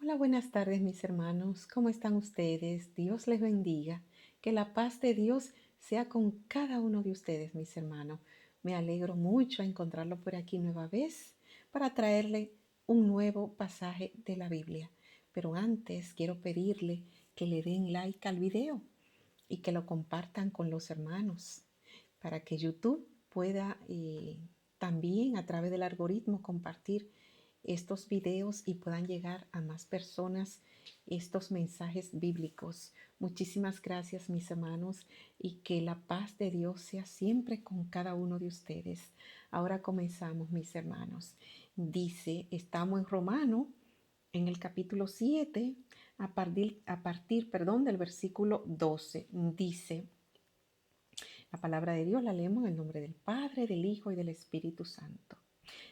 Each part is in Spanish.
Hola, buenas tardes mis hermanos. ¿Cómo están ustedes? Dios les bendiga. Que la paz de Dios sea con cada uno de ustedes, mis hermanos. Me alegro mucho a encontrarlo por aquí nueva vez para traerle un nuevo pasaje de la Biblia. Pero antes quiero pedirle que le den like al video y que lo compartan con los hermanos para que YouTube pueda también a través del algoritmo compartir estos videos y puedan llegar a más personas estos mensajes bíblicos. Muchísimas gracias, mis hermanos, y que la paz de Dios sea siempre con cada uno de ustedes. Ahora comenzamos, mis hermanos. Dice, estamos en Romano, en el capítulo 7, del versículo 12. Dice, la palabra de Dios la leemos en el nombre del Padre, del Hijo y del Espíritu Santo.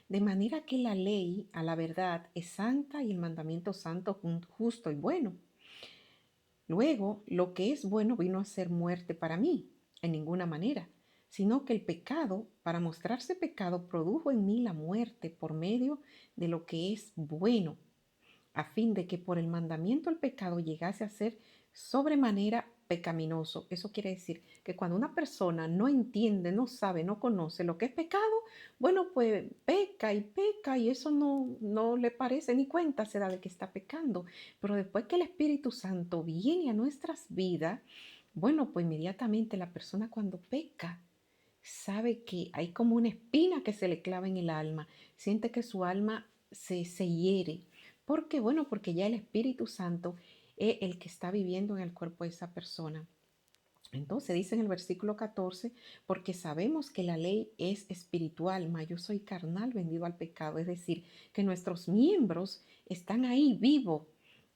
De manera que la ley a la verdad es santa y el mandamiento santo, justo y bueno. Luego, lo que es bueno vino a ser muerte para mí, en ninguna manera, sino que el pecado, para mostrarse pecado, produjo en mí la muerte por medio de lo que es bueno, a fin de que por el mandamiento el pecado llegase a ser sobremanera pecaminoso. Eso quiere decir que cuando una persona no entiende, no sabe, no conoce lo que es pecado, bueno, pues peca y eso no le parece ni cuenta se da de que está pecando. Pero después que el Espíritu Santo viene a nuestras vidas, bueno, pues inmediatamente la persona cuando peca sabe que hay como una espina que se le clava en el alma, siente que su alma se hiere. ¿Por qué? Bueno, porque ya el Espíritu Santo es el que está viviendo en el cuerpo de esa persona. Entonces dice en el versículo 14, porque sabemos que la ley es espiritual, mas yo soy carnal, vendido al pecado. Es decir, que nuestros miembros están ahí vivo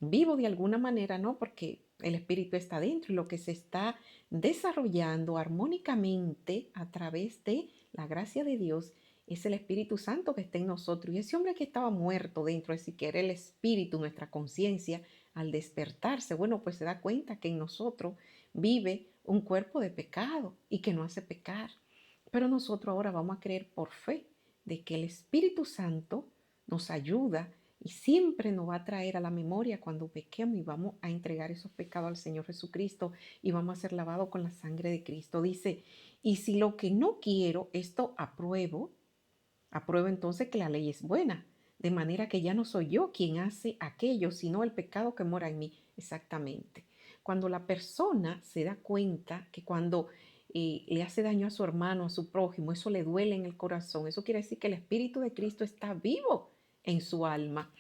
de alguna manera, ¿no? Porque el espíritu está dentro y lo que se está desarrollando armónicamente a través de la gracia de Dios es el Espíritu Santo que está en nosotros. Y ese hombre que estaba muerto dentro, es decir, que era el espíritu, nuestra conciencia, al despertarse, bueno, pues se da cuenta que en nosotros vive un cuerpo de pecado y que no hace pecar. Pero nosotros ahora vamos a creer por fe de que el Espíritu Santo nos ayuda y siempre nos va a traer a la memoria cuando pequemos y vamos a entregar esos pecados al Señor Jesucristo y vamos a ser lavados con la sangre de Cristo. Dice, y si lo que no quiero, esto apruebo entonces que la ley es buena, de manera que ya no soy yo quien hace aquello, sino el pecado que mora en mí. Exactamente. Cuando la persona se da cuenta que cuando le hace daño a su hermano, a su prójimo, eso le duele en el corazón, eso quiere decir que el Espíritu de Cristo está vivo en su alma.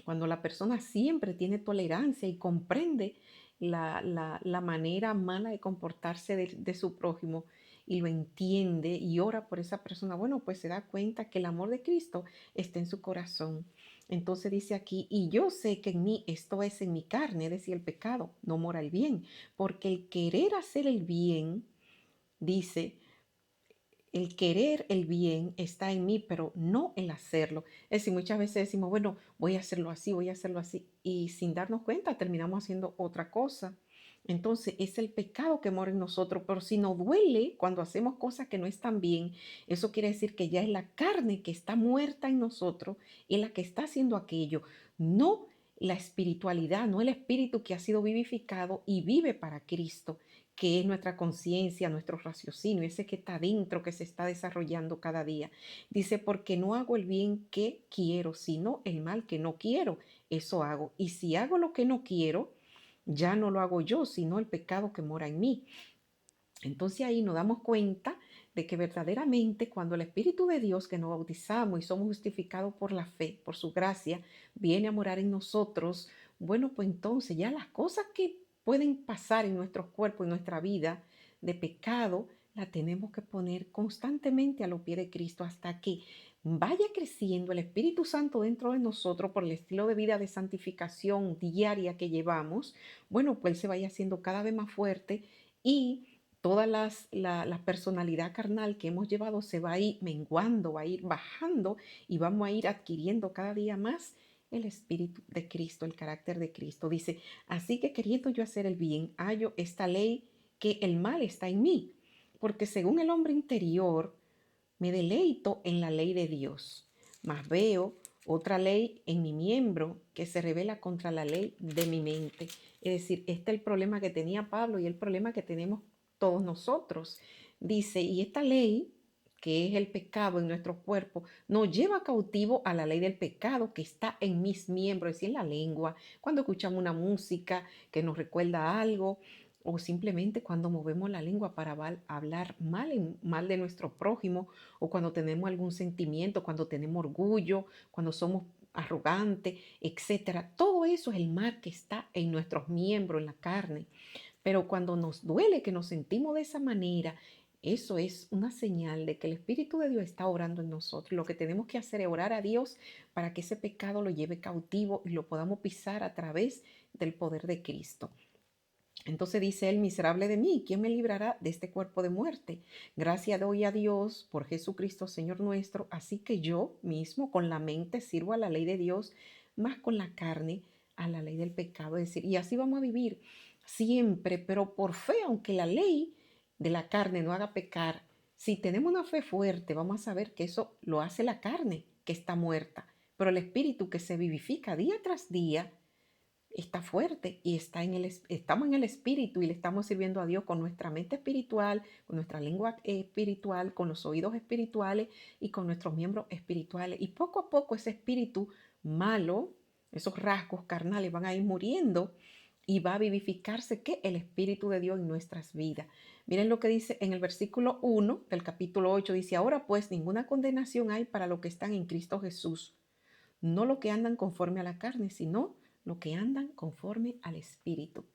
Cuando la persona siempre tiene tolerancia y comprende la manera mala de comportarse de su prójimo y lo entiende y ora por esa persona, bueno, pues se da cuenta que el amor de Cristo está en su corazón. Entonces dice aquí, y yo sé que en mí, esto es en mi carne, es decir, el pecado, no mora el bien, porque el querer hacer el bien, dice, el querer el bien está en mí, pero no el hacerlo. Es decir, muchas veces decimos, bueno, voy a hacerlo así, y sin darnos cuenta terminamos haciendo otra cosa. Entonces es el pecado que mora en nosotros, pero si nos duele cuando hacemos cosas que no están bien, eso quiere decir que ya es la carne que está muerta en nosotros y la que está haciendo aquello, no la espiritualidad, no el espíritu que ha sido vivificado y vive para Cristo, que es nuestra conciencia, nuestro raciocinio, ese que está dentro, que se está desarrollando cada día. Dice, porque no hago el bien que quiero, sino el mal que no quiero, eso hago. Y si hago lo que no quiero, ya no lo hago yo, sino el pecado que mora en mí. Entonces ahí nos damos cuenta de que verdaderamente cuando el Espíritu de Dios que nos bautizamos y somos justificados por la fe, por su gracia, viene a morar en nosotros, bueno, pues entonces ya las cosas que pueden pasar en nuestros cuerpos, en nuestra vida de pecado, la tenemos que poner constantemente a los pies de Cristo hasta que vaya creciendo el Espíritu Santo dentro de nosotros por el estilo de vida de santificación diaria que llevamos. Bueno, pues Él se vaya haciendo cada vez más fuerte y toda la personalidad carnal que hemos llevado se va a ir menguando, va a ir bajando y vamos a ir adquiriendo cada día más el Espíritu de Cristo, el carácter de Cristo. Dice, así que queriendo yo hacer el bien, hallo esta ley que el mal está en mí, porque según el hombre interior me deleito en la ley de Dios, mas veo otra ley en mi miembro que se revela contra la ley de mi mente. Es decir, este es el problema que tenía Pablo y el problema que tenemos todos nosotros. Dice, y esta ley, que es el pecado en nuestro cuerpo, nos lleva cautivo a la ley del pecado que está en mis miembros, es decir, en la lengua, cuando escuchamos una música que nos recuerda algo, o simplemente cuando movemos la lengua para hablar mal de nuestro prójimo, o cuando tenemos algún sentimiento, cuando tenemos orgullo, cuando somos arrogantes, etcétera. Todo eso es el mal que está en nuestros miembros, en la carne. Pero cuando nos duele, que nos sentimos de esa manera, eso es una señal de que el Espíritu de Dios está orando en nosotros. Lo que tenemos que hacer es orar a Dios para que ese pecado lo lleve cautivo y lo podamos pisar a través del poder de Cristo. Entonces dice él, miserable de mí, ¿quién me librará de este cuerpo de muerte? Gracias doy a Dios por Jesucristo, Señor nuestro. Así que yo mismo con la mente sirvo a la ley de Dios, más con la carne a la ley del pecado. Es decir, y así vamos a vivir siempre, pero por fe, aunque la ley de la carne no haga pecar, si tenemos una fe fuerte, vamos a saber que eso lo hace la carne, que está muerta, pero el espíritu que se vivifica día tras día está fuerte y estamos en el espíritu y le estamos sirviendo a Dios con nuestra mente espiritual, con nuestra lengua espiritual, con los oídos espirituales y con nuestros miembros espirituales. Y poco a poco ese espíritu malo, esos rasgos carnales van a ir muriendo y va a vivificarse que el Espíritu de Dios en nuestras vidas. Miren lo que dice en el versículo 1 del capítulo 8, dice, ahora pues ninguna condenación hay para los que están en Cristo Jesús, no lo que andan conforme a la carne, sino lo que andan conforme al Espíritu.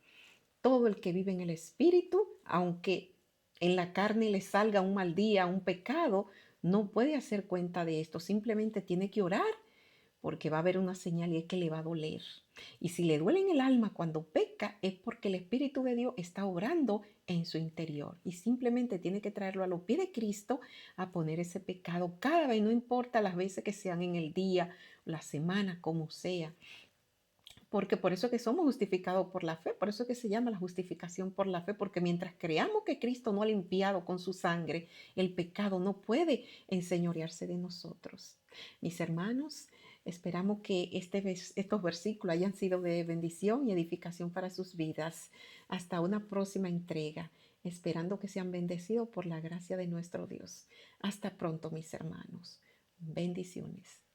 Todo el que vive en el Espíritu, aunque en la carne le salga un mal día, un pecado, no puede hacer cuenta de esto. Simplemente tiene que orar porque va a haber una señal y es que le va a doler. Y si le duele en el alma cuando peca, es porque el Espíritu de Dios está obrando en su interior. Y simplemente tiene que traerlo a los pies de Cristo a poner ese pecado cada vez, no importa las veces que sean en el día, la semana, como sea. Porque por eso que somos justificados por la fe, por eso que se llama la justificación por la fe, porque mientras creamos que Cristo no ha limpiado con su sangre, el pecado no puede enseñorearse de nosotros. Mis hermanos, esperamos que estos versículos hayan sido de bendición y edificación para sus vidas. Hasta una próxima entrega, esperando que sean bendecidos por la gracia de nuestro Dios. Hasta pronto, mis hermanos. Bendiciones.